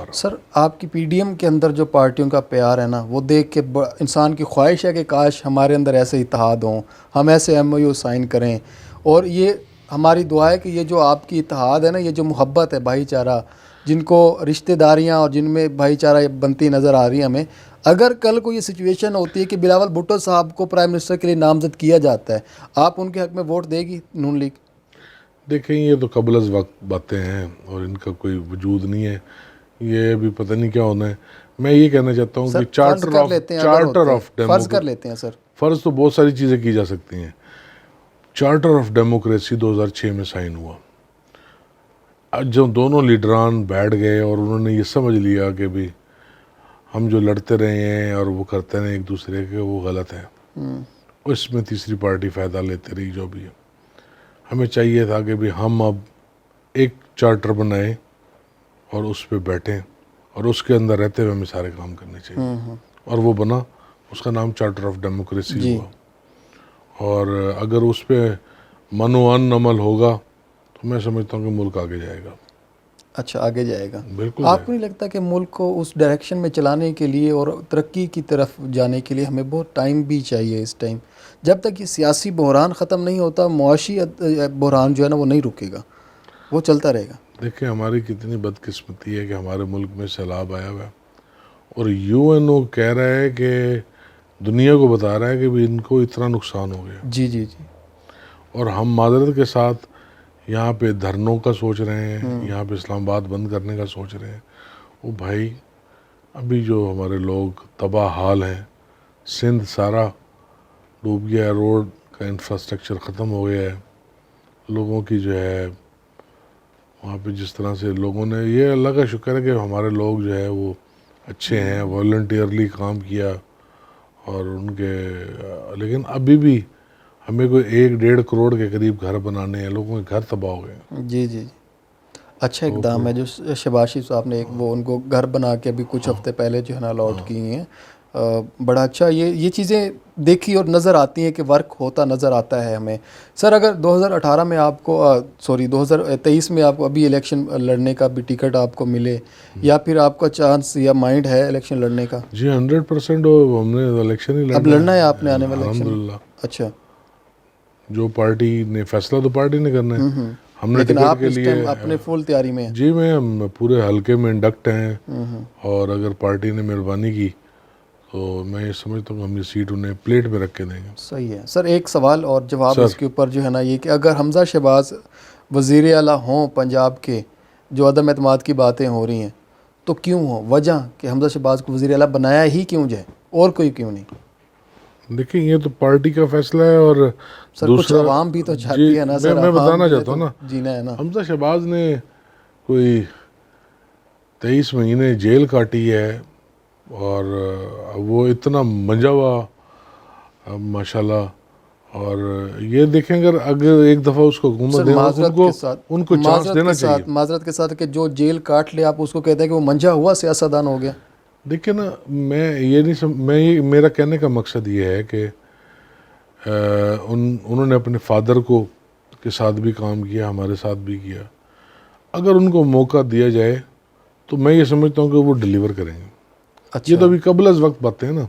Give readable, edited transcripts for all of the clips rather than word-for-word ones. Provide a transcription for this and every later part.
رہا. سر آپ کی پی ڈی ایم کے اندر جو پارٹیوں کا پیار ہے نا، وہ دیکھ کے انسان کی خواہش ہے کہ کاش ہمارے اندر ایسے اتحاد ہوں، ہم ایسے ایم او یو سائن کریں. اور یہ ہماری دعا ہے کہ یہ جو آپ کی اتحاد ہے نا، یہ جو محبت ہے، بھائی چارہ، جن کو رشتہ داریاں اور جن میں بھائی چارہ بنتی نظر آ رہی ہیں ہمیں، اگر کل کو یہ سچویشن ہوتی ہے کہ بلاول بھٹو صاحب کو پرائم منسٹر کے لیے نامزد کیا جاتا ہے، آپ ان کے حق میں ووٹ دے گی نون لیگ؟ دیکھیں یہ تو قبل از وقت باتیں ہیں اور ان کا کوئی وجود نہیں ہے. یہ بھی پتہ نہیں کیا ہونا ہے. میں یہ کہنا چاہتا ہوں سر کہ فرض کر لیتے ہیں، اگر چارٹر ہوتے ہیں، آف فرض کر لیتے ہیں سر. فرض تو بہت ساری چیزیں کی جا سکتی ہیں. چارٹر آف ڈیموکریسی 2006 میں سائن ہوا. جب دونوں لیڈران بیٹھ گئے اور انہوں نے یہ سمجھ لیا کہ بھی ہم جو لڑتے رہے ہیں اور وہ کرتے رہے ایک دوسرے کے، وہ غلط ہے. اس میں تیسری پارٹی فائدہ لیتے رہی جو بھی ہے. ہمیں چاہیے تھا کہ بھی ہم اب ایک چارٹر بنائیں اور اس پہ بیٹھیں اور اس کے اندر رہتے ہوئے ہمیں سارے کام کرنے چاہیے. اور وہ بنا، اس کا نام چارٹر آف ڈیموکریسی جی. ہوا. اور اگر اس پہ منوان عمل ہوگا تو میں سمجھتا ہوں کہ ملک آگے جائے گا. اچھا، آگے جائے گا. بالکل آپ کو نہیں لگتا کہ ملک کو اس ڈائریکشن میں چلانے کے لیے اور ترقی کی طرف جانے کے لیے ہمیں بہت ٹائم بھی چاہیے؟ اس ٹائم جب تک یہ سیاسی بحران ختم نہیں ہوتا، معاشی بحران جو ہے نا وہ نہیں رکے گا، وہ چلتا رہے گا. دیکھیں ہماری کتنی بدقسمتی ہے کہ ہمارے ملک میں سیلاب آیا ہوا ہے اور یو این او کہہ رہا ہے کہ دنیا کو بتا رہا ہے کہ بھی ان کو اتنا نقصان ہو گیا. جی جی جی. اور ہم معذرت کے ساتھ یہاں پہ دھرنوں کا سوچ رہے ہیں، یہاں پہ اسلام آباد بند کرنے کا سوچ رہے ہیں. وہ بھائی ابھی جو ہمارے لوگ تباہ حال ہیں، سندھ سارا ڈوب گیا ہے، روڈ کا انفراسٹرکچر ختم ہو گیا ہے. لوگوں کی جو ہے وہاں پہ جس طرح سے لوگوں نے، یہ اللہ کا شکر ہے کہ ہمارے لوگ جو ہے وہ اچھے ہیں، والنٹیئرلی کام کیا اور ان کے، لیکن ابھی بھی ہمیں کوئی 1-1.5 کروڑ کے قریب گھر بنانے ہیں. لوگوں کے گھر تباہ ہو گئے. جی جی جی. اچھا اقدام ہے جو شہباز شریف صاحب نے وہ ان کو گھر بنا کے ابھی کچھ ہفتے پہلے جو ہے نا الاٹ کی ہیں. بڑا اچھا. یہ چیزیں دیکھی اور نظر آتی ہیں کہ ورک ہوتا نظر آتا ہے ہمیں. سر اگر 2018 میں آپ کو 2023 میں آپ کو ابھی الیکشن لڑنے کا بھی ٹکٹ آپ کو ملے، یا پھر آپ کا چانس یا مائنڈ ہے الیکشن لڑنے کا؟ جی 100% ہم نے الیکشن ہی اب لڑنا ہے آپ نے آنے والے الیکشن؟ الحمدللہ. اچھا. جو پارٹی نے فیصلہ تو پارٹی نے کرنا ہے. ہم نے لیکن ٹکٹ آپ کے اس لیے ٹائم اپنے فل تیاری میں ہیں؟ جی میں پورے حلقے میں انڈکٹ ہیں اور اگر پارٹی نے مہربانی کی تو میں یہ سمجھتا ہوں کہ ہم یہ سیٹ انہیں پلیٹ میں رکھ کے دیں گے. صحیح ہے. سر ایک سوال اور جواب سر اس کے اوپر جو ہے نا یہ کہ اگر حمزہ شہباز وزیر اعلیٰ ہوں پنجاب کے، جو عدم اعتماد کی باتیں ہو رہی ہیں، تو کیوں ہوں؟ وجہ کہ حمزہ شہباز کو وزیر اعلیٰ بنایا ہی کیوں جائے اور کوئی کیوں نہیں؟ دیکھیں یہ تو پارٹی کا فیصلہ ہے اور سر کچھ دوسرا عوام بھی تو جی چاہتی ہے نا سر، میں عوام بتانا کے لیے چاہتا تو ہوں نا، جینا ہے نا. حمزہ شہباز نے کوئی 23 مہینے جیل کاٹی ہے اور وہ اتنا منجا ہوا ماشاءاللہ. اور یہ دیکھیں اگر ایک دفعہ اس کو سر حکومت دیں ان کو چانس دینا چاہیے. معذرت کے ساتھ کہ جو جیل کاٹ لے آپ اس کو کہتے ہیں کہ وہ منجا ہوا سیاستدان ہو گیا. دیکھیں نا، میں یہ نہیں میرا کہنے کا مقصد یہ ہے کہ انہوں نے اپنے فادر کے ساتھ بھی کام کیا، ہمارے ساتھ بھی کیا. اگر ان کو موقع دیا جائے تو میں یہ سمجھتا ہوں کہ وہ ڈیلیور کریں گے. یہ تو ابھی قبل از وقت باتیں ہیں نا،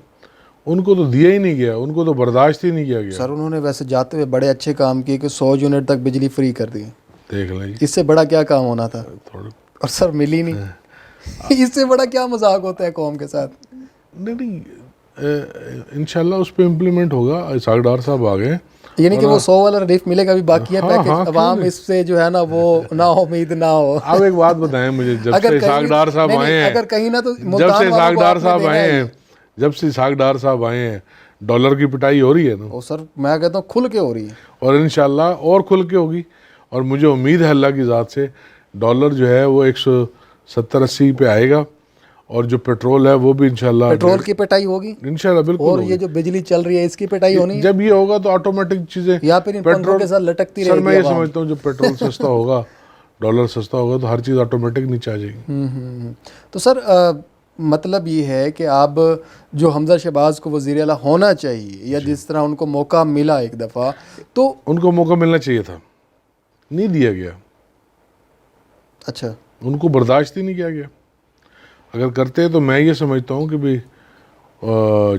ان کو تو دیا ہی نہیں گیا، ان کو تو برداشت ہی نہیں کیا گیا. سر انہوں نے ویسے جاتے ہوئے بڑے اچھے کام کیے کہ 100 یونٹ تک بجلی فری کر دی. دیکھ لیں جی، اس سے بڑا کیا کام ہونا تھا؟ اور سر ملی نہیں. اس سے بڑا کیا مذاق ہوتا ہے قوم کے ساتھ؟ نہیں انشاءاللہ اس پہ امپلیمنٹ ہوگا. اسحاق ڈار صاحب آ گئے، یعنی کہ وہ 100 والا ریلیف ملے گا بھی، باقی ہے پیکج. عوام اس سے جو ہے نا وہ نا امید نہ ہو. آپ ایک بات بتائیں مجھے، جب سے اسحاق ڈار صاحب آئے ہیں، اگر کہیں نہ تو ملتان والوں کو آپ نے دینا ہے. جب سے اسحاق ڈار صاحب آئے ہیں ڈالر کی پٹائی ہو رہی ہے نا. سر میں کہتا ہوں کھل کے ہو رہی ہے اور انشاءاللہ اور کھل کے ہوگی. اور مجھے امید ہے اللہ کی ذات سے ڈالر جو ہے وہ 170-80 پہ آئے گا. اور جو پیٹرول ہے وہ بھی انشاءاللہ پیٹرول کی پٹائی ہوگی انشاءاللہ بالکل. اور یہ جو بجلی چل رہی ہے اس کی پٹائی ہونی ہے. جب یہ ہوگا تو آٹومیٹک چیزیں یا پھر ان پنکھوں کے ساتھ لٹکتی رہے گی. سر میں یہ سمجھتا ہوں جب پیٹرول سستا ہوگا، ڈالر سستا ہوگا تو ہر چیز آٹومیٹک نیچے آ جائے گی. تو سر مطلب یہ ہے کہ اب جو حمزہ شہباز کو وزیر اعلیٰ ہونا چاہیے، یا جس طرح ان کو موقع ملا ایک دفعہ، تو ان کو موقع ملنا چاہیے تھا، نہیں دیا گیا. اچھا، ان کو برداشت ہی نہیں کیا گیا. اگر کرتے ہیں تو میں یہ سمجھتا ہوں کہ بھی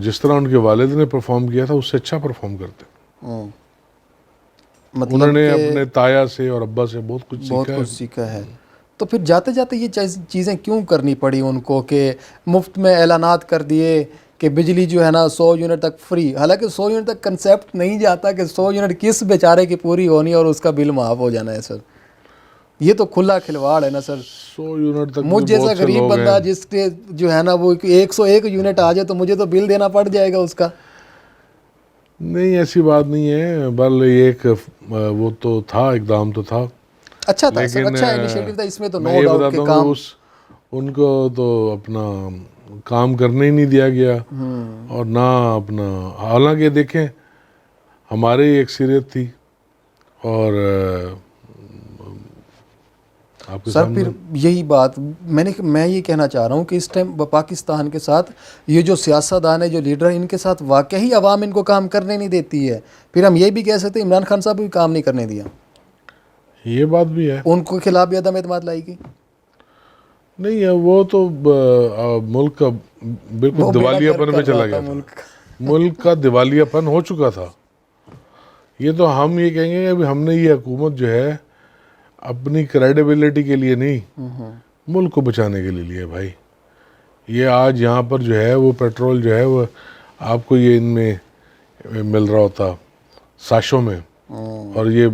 جس طرح ان کے والد نے پرفارم کیا تھا اس سے اچھا پرفارم کرتے. مطلب انہوں نے کہ اپنے تایا سے اور ابا سے بہت کچھ بہت سیکھا کچھ سیکھا ہے. تو پھر جاتے جاتے یہ چیزیں کیوں کرنی پڑی ان کو کہ مفت میں اعلانات کر دیے کہ بجلی جو ہے نا 100 یونٹ تک فری. حالانکہ 100 یونٹ تک کنسیپٹ نہیں جاتا کہ 100 یونٹ کس بیچارے کی پوری ہونی اور اس کا بل معاف ہو جانا ہے سر. یہ تو کھلا کھلواڑ ہے نا سر. 100 یونٹ تک مجھ جیسا غریب بندہ جس کے جو ہے نا وہ 101 یونٹ آ جائے تو مجھے تو بل دینا پڑ جائے گا اس کا. نہیں ایسی بات نہیں ہے، بل ایک وہ تو تھا، اقدام تو تھا. اچھا تھا سر، اچھا انیشیٹو تھا اس میں تو میں نو یہ ڈاؤٹ بتاتا کہ ہوں کام کہ ان کو تو اپنا کام کرنے ہی نہیں دیا گیا اور نہ اپنا. حالانکہ دیکھیں ہماری ایک اکثریت تھی اور آپ کے سر سامنے پھر یہی بات میں یہ کہنا چاہ رہا ہوں کہ اس ٹائم پاکستان کے ساتھ یہ جو سیاستدان ہے، جو لیڈر ہیں، ان کے ساتھ واقعی عوام ان کو کام کرنے نہیں دیتی ہے. پھر ہم یہ بھی کہہ سکتے ہیں عمران خان صاحب بھی کام نہیں کرنے دیا، یہ بات بھی ہے. ان کو خلاف بھی عدم اعتماد لائی گئی. نہیں ہے وہ تو ملک کا بالکل وہ بیڑا دیوالیہ گرک پن کر میں رہا چلا تھا گیا تھا. ملک کا. ملک کا دیوالیہ پن ہو چکا تھا. یہ تو ہم یہ کہیں گے کہ ہم نے یہ حکومت جو ہے اپنی کریڈیبلٹی کے لیے نہیں، ملک کو بچانے کے لیے لیا بھائی. یہ آج یہاں پر جو ہے وہ پیٹرول جو ہے وہ آپ کو یہ ان میں مل رہا ہوتا ساشوں میں، اور یہ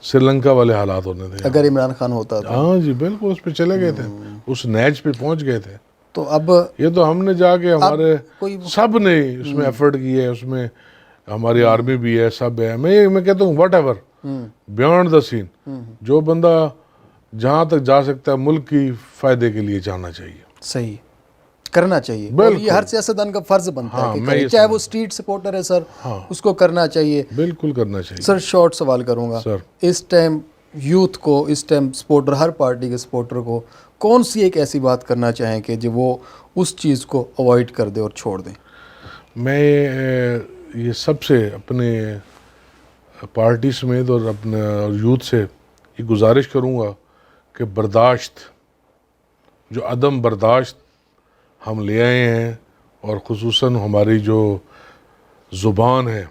سری لنکا والے حالات ہونے تھے اگر عمران خان ہوتا تو. ہاں جی بالکل اس پہ چلے گئے تھے، اس نیچ پہ پہنچ گئے تھے. تو اب یہ تو ہم نے جا کے ہمارے کوئی سب نے اس میں ایفرٹ کی ہے، اس میں ہماری آرمی بھی ہے، سب ہے. میں کہتا ہوں واٹ ایور بیانڈ دا سین، جو بندہ جہاں تک جا سکتا ہے ملک کی فائدے کے لیے جانا چاہیے. صحیح کرنا چاہیے، اور یہ ہر سیاستدان کا فرض بنتا ہے کہ کرے. چاہے وہ اسٹریٹ سپورٹر ہے سر، اس کو کرنا چاہیے. بالکل کرنا چاہیے. سر شارٹ سوال کروں گا، سر اس ٹائم یوتھ کو، اس ٹائم سپورٹر، ہر پارٹی کے سپورٹر کو کون سی ایک ایسی بات کرنا چاہیں کہ جو وہ اس چیز کو اوائڈ کر دے اور چھوڑ دیں؟ میں یہ سب سے اپنے پارٹی سمیت اور اپنے یوتھ سے یہ گزارش کروں گا کہ برداشت، جو عدم برداشت ہم لے آئے ہیں، اور خصوصاً ہماری جو زبان ہے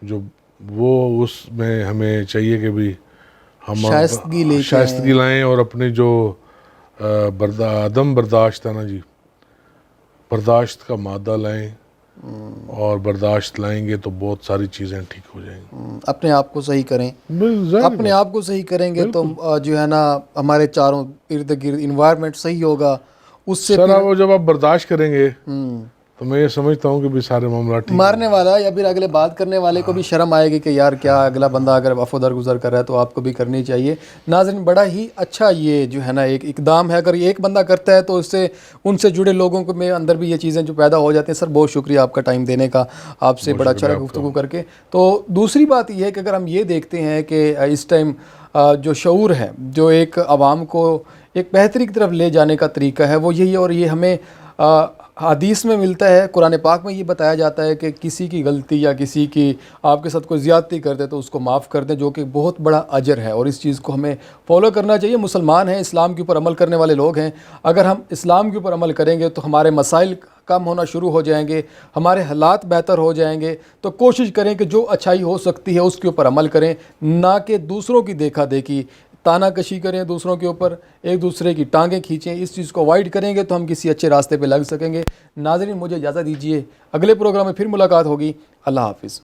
جو وہ اس میں ہمیں چاہیے کہ بھی ہم شائستگی لائیں، اور اپنے جو عدم برداشت ہے نا جی، برداشت کا مادہ لائیں، اور برداشت لائیں گے تو بہت ساری چیزیں ٹھیک ہو جائیں گی. اپنے آپ کو صحیح کریں. اپنے آپ کو صحیح کریں گے تو جو ہے نا ہمارے چاروں ارد گرد انوائرمنٹ صحیح ہوگا. اس سے سر وہ جب آپ برداشت کریں گے تو میں یہ سمجھتا ہوں کہ بھی سارے معاملات ٹھیک. مارنے والا یا پھر اگلے بات کرنے والے کو بھی شرم آئے گی کہ یار کیا اگلا بندہ اگر وفا درگزر کر رہا ہے تو آپ کو بھی کرنی چاہیے. ناظرین بڑا ہی اچھا یہ جو ہے نا ایک اقدام ہے. اگر یہ ایک بندہ کرتا ہے تو اس سے ان سے جڑے لوگوں کو میں اندر بھی یہ چیزیں جو پیدا ہو جاتی ہیں. سر بہت شکریہ آپ کا ٹائم دینے کا، آپ سے بڑا اچھا گفتگو کر کے. تو دوسری بات یہ ہے کہ اگر ہم یہ دیکھتے ہیں کہ اس ٹائم جو شعور ہے، جو ایک عوام کو ایک بہتری کی طرف لے جانے کا طریقہ ہے وہ یہی ہے، اور یہ ہمیں حدیث میں ملتا ہے، قرآن پاک میں یہ بتایا جاتا ہے کہ کسی کی غلطی یا کسی کی آپ کے ساتھ کوئی زیادتی کر دے تو اس کو معاف کر دیں، جو کہ بہت بڑا اجر ہے، اور اس چیز کو ہمیں فالو کرنا چاہیے. مسلمان ہیں، اسلام کے اوپر عمل کرنے والے لوگ ہیں. اگر ہم اسلام کے اوپر عمل کریں گے تو ہمارے مسائل کم ہونا شروع ہو جائیں گے، ہمارے حالات بہتر ہو جائیں گے. تو کوشش کریں کہ جو اچھائی ہو سکتی ہے اس کے اوپر عمل کریں، نہ کہ دوسروں کی دیکھا دیکھی، تانا کشی کریں دوسروں کے اوپر، ایک دوسرے کی ٹانگیں کھینچیں. اس چیز کو اوائڈ کریں گے تو ہم کسی اچھے راستے پہ لگ سکیں گے. ناظرین مجھے اجازت دیجیے، اگلے پروگرام میں پھر ملاقات ہوگی. اللہ حافظ.